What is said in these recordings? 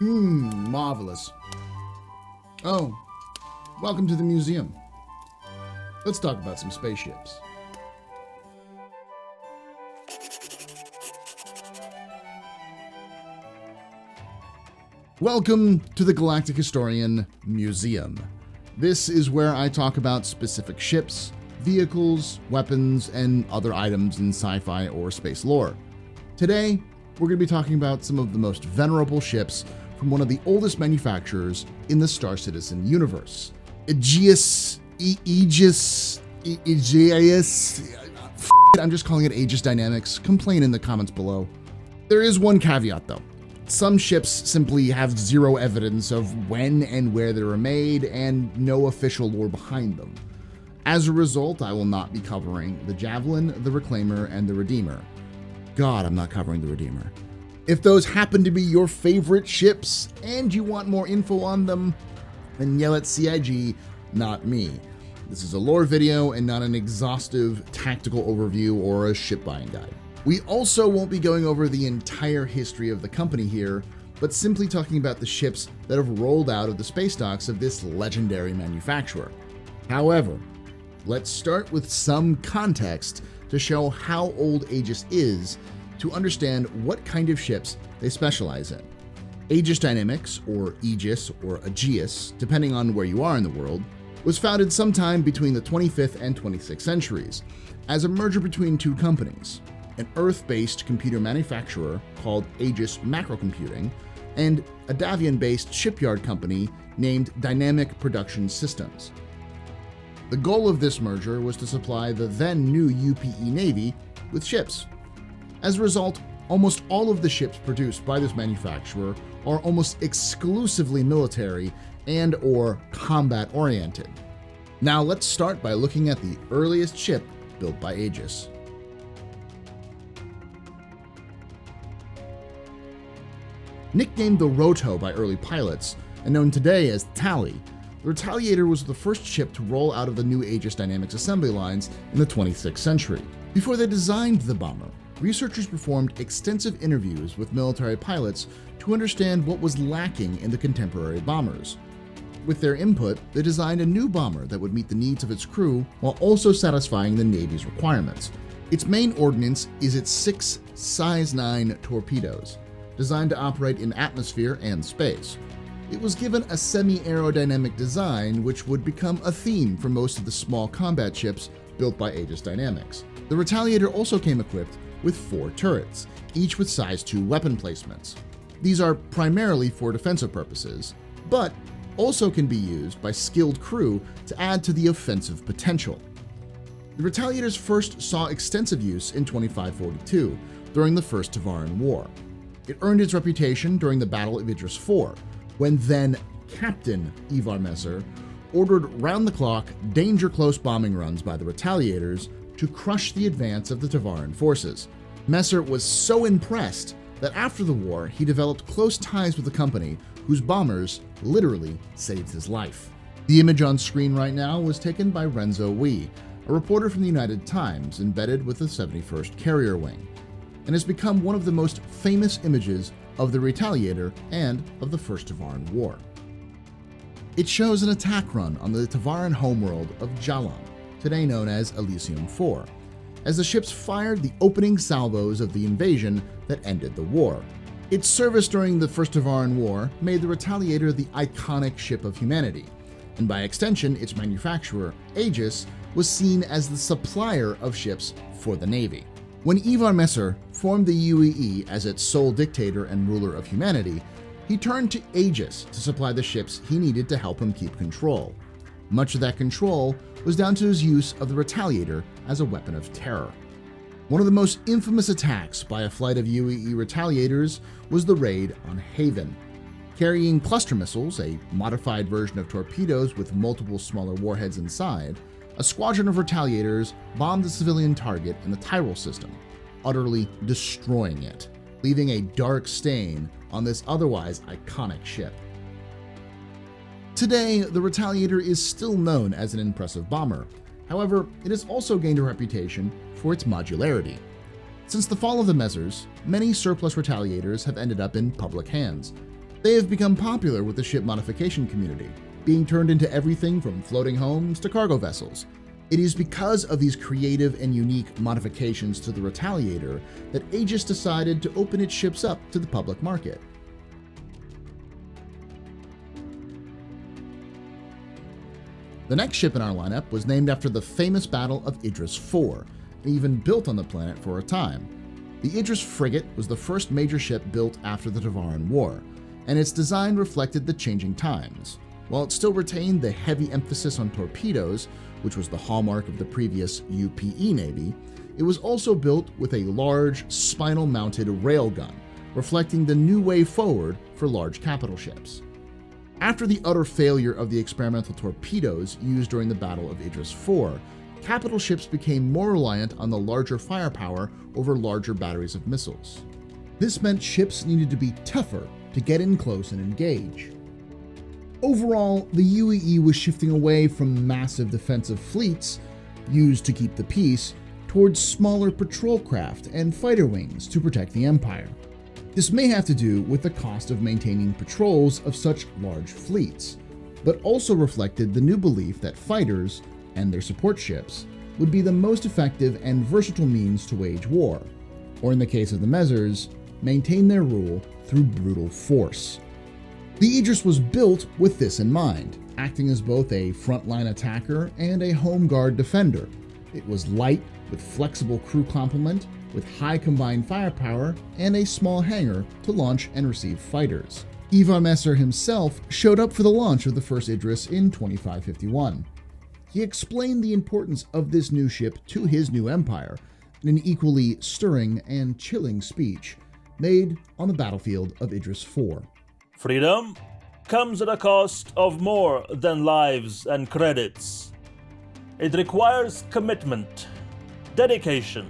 Marvelous. Oh, welcome to the museum. Let's talk about some spaceships. Welcome to the Galactic Historian Museum. This is where I talk about specific ships, vehicles, weapons, and other items in sci-fi or space lore. Today, we're going to be talking about some of the most venerable ships from one of the oldest manufacturers in the Star Citizen universe. Aegis, I'm just calling it Aegis Dynamics. Complain in the comments below. There is one caveat though. Some ships simply have zero evidence of when and where they were made and no official lore behind them. As a result, I will not be covering the Javelin, the Reclaimer, and the Redeemer. God, I'm not covering the Redeemer. If those happen to be your favorite ships and you want more info on them, then yell at CIG, not me. This is a lore video and not an exhaustive tactical overview or a ship buying guide. We also won't be going over the entire history of the company here, but simply talking about the ships that have rolled out of the space docks of this legendary manufacturer. However, let's start with some context to show how old Aegis is to understand what kind of ships they specialize in. Aegis Dynamics, or Aegis or Aegis, depending on where you are in the world, was founded sometime between the 25th and 26th centuries as a merger between two companies, an Earth-based computer manufacturer called Aegis Macrocomputing and a Davian-based shipyard company named Dynamic Production Systems. The goal of this merger was to supply the then new UPE Navy with ships. As a result, almost all of the ships produced by this manufacturer are almost exclusively military and or combat-oriented. Now let's start by looking at the earliest ship built by Aegis. Nicknamed the Roto by early pilots and known today as Tally, the Retaliator was the first ship to roll out of the new Aegis Dynamics assembly lines in the 26th century. Before they designed the bomber, researchers performed extensive interviews with military pilots to understand what was lacking in the contemporary bombers. With their input, they designed a new bomber that would meet the needs of its crew while also satisfying the Navy's requirements. Its main ordnance is its 6 size 9 torpedoes, designed to operate in atmosphere and space. It was given a semi-aerodynamic design which would become a theme for most of the small combat ships built by Aegis Dynamics. The Retaliator also came equipped with 4 turrets, each with size 2 weapon placements. These are primarily for defensive purposes, but also can be used by skilled crew to add to the offensive potential. The Retaliators first saw extensive use in 2542 during the First Tavaran War. It earned its reputation during the Battle of Idris IV, when then Captain Ivar Messer ordered round-the-clock, danger-close bombing runs by the Retaliators to crush the advance of the Tavaran forces. Messer was so impressed that after the war, he developed close ties with the company, whose bombers literally saved his life. The image on screen right now was taken by Renzo Wee, a reporter from the United Times embedded with the 71st Carrier Wing, and has become one of the most famous images of the Retaliator and of the First Tavaran War. It shows an attack run on the Tavaran homeworld of Jalan, today known as Elysium 4, as the ships fired the opening salvos of the invasion that ended the war. Its service during the First Tavaran War made the Retaliator the iconic ship of humanity, and by extension, its manufacturer, Aegis, was seen as the supplier of ships for the Navy. When Ivar Messer formed the UEE as its sole dictator and ruler of humanity, he turned to Aegis to supply the ships he needed to help him keep control. Much of that control was down to his use of the Retaliator as a weapon of terror. One of the most infamous attacks by a flight of UEE Retaliators was the raid on Haven. Carrying cluster missiles, a modified version of torpedoes with multiple smaller warheads inside, a squadron of Retaliators bombed the civilian target in the Tyrol system, utterly destroying it, leaving a dark stain on this otherwise iconic ship. Today, the Retaliator is still known as an impressive bomber. However, it has also gained a reputation for its modularity. Since the fall of the Messers, many surplus Retaliators have ended up in public hands. They have become popular with the ship modification community, being turned into everything from floating homes to cargo vessels. It is because of these creative and unique modifications to the Retaliator that Aegis decided to open its ships up to the public market. The next ship in our lineup was named after the famous Battle of Idris IV, even built on the planet for a time. The Idris frigate was the first major ship built after the Tevaran War, and its design reflected the changing times. While it still retained the heavy emphasis on torpedoes, which was the hallmark of the previous UPE Navy, it was also built with a large, spinal-mounted railgun, reflecting the new way forward for large capital ships. After the utter failure of the experimental torpedoes used during the Battle of Idris IV, capital ships became more reliant on the larger firepower over larger batteries of missiles. This meant ships needed to be tougher to get in close and engage. Overall, the UEE was shifting away from massive defensive fleets used to keep the peace towards smaller patrol craft and fighter wings to protect the Empire. This may have to do with the cost of maintaining patrols of such large fleets, but also reflected the new belief that fighters and their support ships would be the most effective and versatile means to wage war, or in the case of the Mezzers, maintain their rule through brutal force. The Aegis was built with this in mind, acting as both a frontline attacker and a home guard defender. It was light, with flexible crew complement, with high combined firepower, and a small hangar to launch and receive fighters. Ivar Messer himself showed up for the launch of the first Idris in 2551. He explained the importance of this new ship to his new empire in an equally stirring and chilling speech made on the battlefield of Idris IV. Freedom comes at a cost of more than lives and credits. It requires commitment, dedication,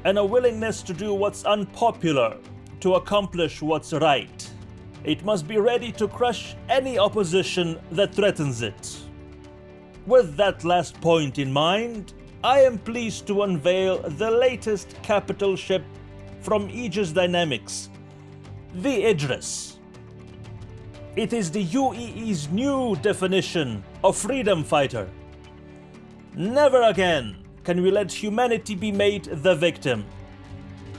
and a willingness to do what's unpopular to accomplish what's right. It must be ready to crush any opposition that threatens it. With that last point in mind, I am pleased to unveil the latest capital ship from Aegis Dynamics, the Idris. It is the UEE's new definition of freedom fighter. Never again can we let humanity be made the victim.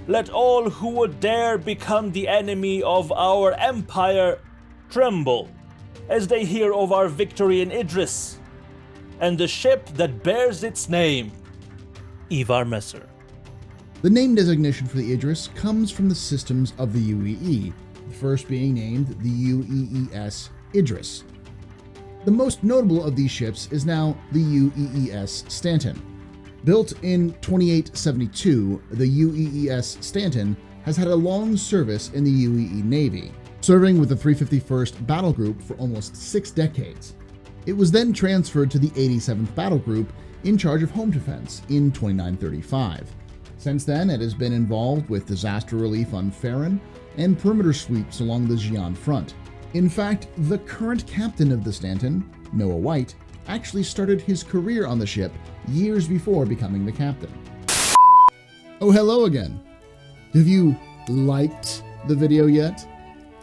Let all who would dare become the enemy of our empire tremble as they hear of our victory in Idris and the ship that bears its name, Ivar Messer. The name designation for the Idris comes from the systems of the UEE, the first being named the UEES Idris. The most notable of these ships is now the UEES Stanton. Built in 2872, the UEES Stanton has had a long service in the UEE Navy, serving with the 351st Battle Group for almost 6 decades. It was then transferred to the 87th Battle Group in charge of home defense in 2935. Since then, it has been involved with disaster relief on Farron and perimeter sweeps along the Xi'an front. In fact, the current captain of the Stanton, Noah White, actually started his career on the ship years before becoming the captain. Oh, hello again. Have you liked the video yet?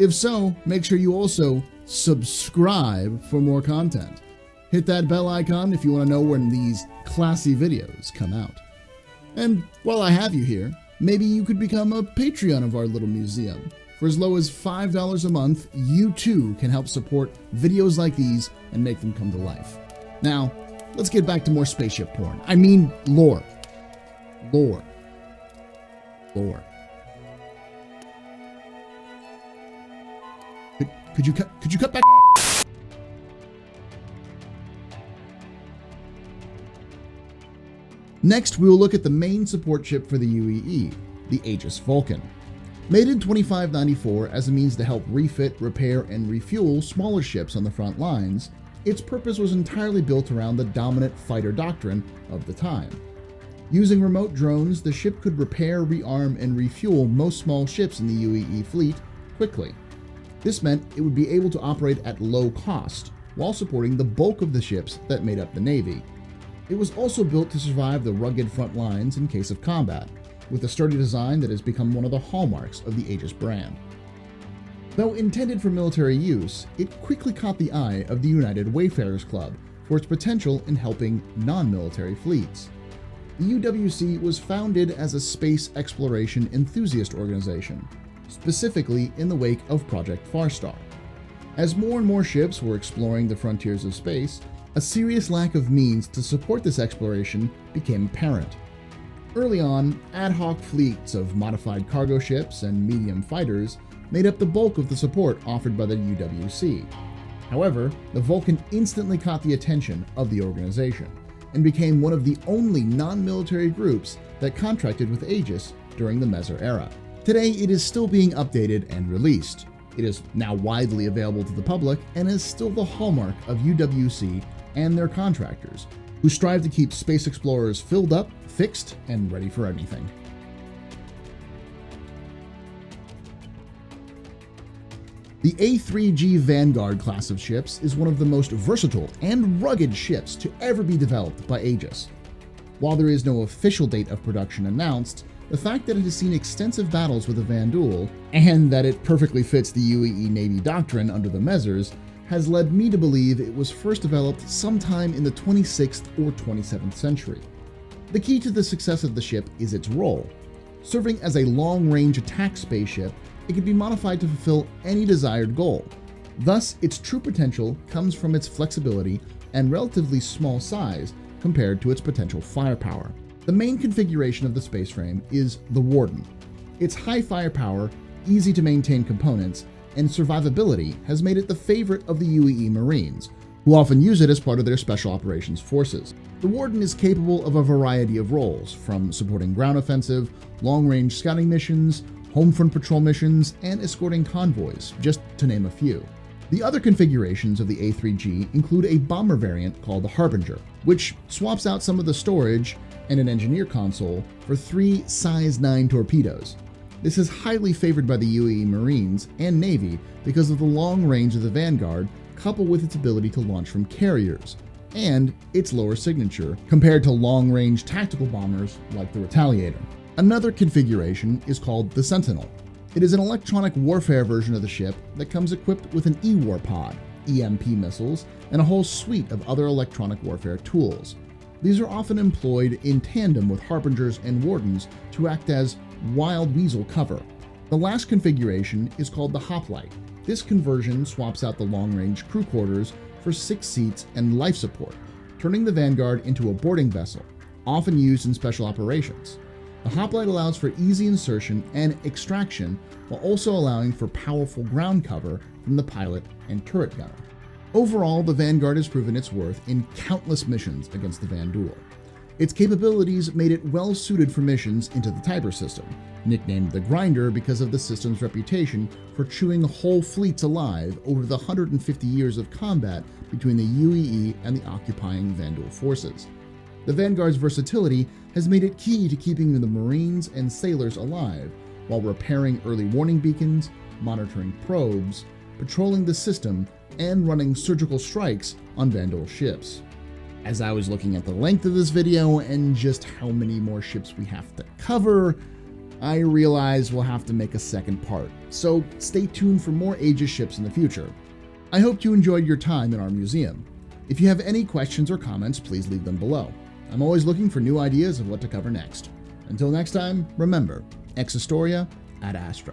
If so, make sure you also subscribe for more content. Hit that bell icon if you want to know when these classy videos come out. And while I have you here, maybe you could become a Patreon of our little museum. For as low as $5 a month, you too can help support videos like these and make them come to life. Now, let's get back to more spaceship porn. I mean, lore. Lore. Lore. Could you cut back? Next, we will look at the main support ship for the UEE, the Aegis VULCAN. Made in 2594 as a means to help refit, repair, and refuel smaller ships on the front lines, its purpose was entirely built around the dominant fighter doctrine of the time. Using remote drones, the ship could repair, rearm, and refuel most small ships in the UEE fleet quickly. This meant it would be able to operate at low cost, while supporting the bulk of the ships that made up the Navy. It was also built to survive the rugged front lines in case of combat, with a sturdy design that has become one of the hallmarks of the Aegis brand. Though intended for military use, it quickly caught the eye of the United Wayfarers Club for its potential in helping non-military fleets. The UWC was founded as a space exploration enthusiast organization, specifically in the wake of Project Farstar. As more and more ships were exploring the frontiers of space, a serious lack of means to support this exploration became apparent. Early on, ad hoc fleets of modified cargo ships and medium fighters made up the bulk of the support offered by the UWC. However, the VULCAN instantly caught the attention of the organization and became one of the only non-military groups that contracted with Aegis during the Meser era. Today, it is still being updated and released. It is now widely available to the public and is still the hallmark of UWC and their contractors, who strive to keep space explorers filled up, fixed, and ready for anything. The A3G Vanguard class of ships is one of the most versatile and rugged ships to ever be developed by Aegis. While there is no official date of production announced, the fact that it has seen extensive battles with the Vanduul, and that it perfectly fits the UEE Navy doctrine under the Mesers, has led me to believe it was first developed sometime in the 26th or 27th century. The key to the success of the ship is its role. Serving as a long-range attack spaceship, it can be modified to fulfill any desired goal. Thus, its true potential comes from its flexibility and relatively small size compared to its potential firepower. The main configuration of the space frame is the Warden. Its high firepower, easy to maintain components, and survivability has made it the favorite of the UEE Marines, who often use it as part of their special operations forces. The Warden is capable of a variety of roles, from supporting ground offensive, long-range scouting missions, home front patrol missions, and escorting convoys, just to name a few. The other configurations of the A3G include a bomber variant called the Harbinger, which swaps out some of the storage and an engineer console for 3 size 9 torpedoes. This is highly favored by the UAE Marines and Navy because of the long range of the Vanguard, coupled with its ability to launch from carriers, and its lower signature compared to long-range tactical bombers like the Retaliator. Another configuration is called the Sentinel. It is an electronic warfare version of the ship that comes equipped with an E-War pod, EMP missiles, and a whole suite of other electronic warfare tools. These are often employed in tandem with Harbingers and Wardens to act as wild weasel cover. The last configuration is called the Hoplite. This conversion swaps out the long-range crew quarters for 6 seats and life support, turning the Vanguard into a boarding vessel, often used in special operations. The Hoplite allows for easy insertion and extraction while also allowing for powerful ground cover from the pilot and turret gunner. Overall, the Vanguard has proven its worth in countless missions against the Vanduul. Its capabilities made it well suited for missions into the Tiber system, nicknamed the Grinder because of the system's reputation for chewing whole fleets alive over the 150 years of combat between the UEE and the occupying Vanduul forces. The Vanguard's versatility has made it key to keeping the Marines and sailors alive while repairing early warning beacons, monitoring probes, patrolling the system, and running surgical strikes on Vanduul ships. As I was looking at the length of this video and just how many more ships we have to cover, I realized we'll have to make a second part, so stay tuned for more Aegis ships in the future. I hope you enjoyed your time in our museum. If you have any questions or comments, please leave them below. I'm always looking for new ideas of what to cover next. Until next time, remember, ex historia ad astra.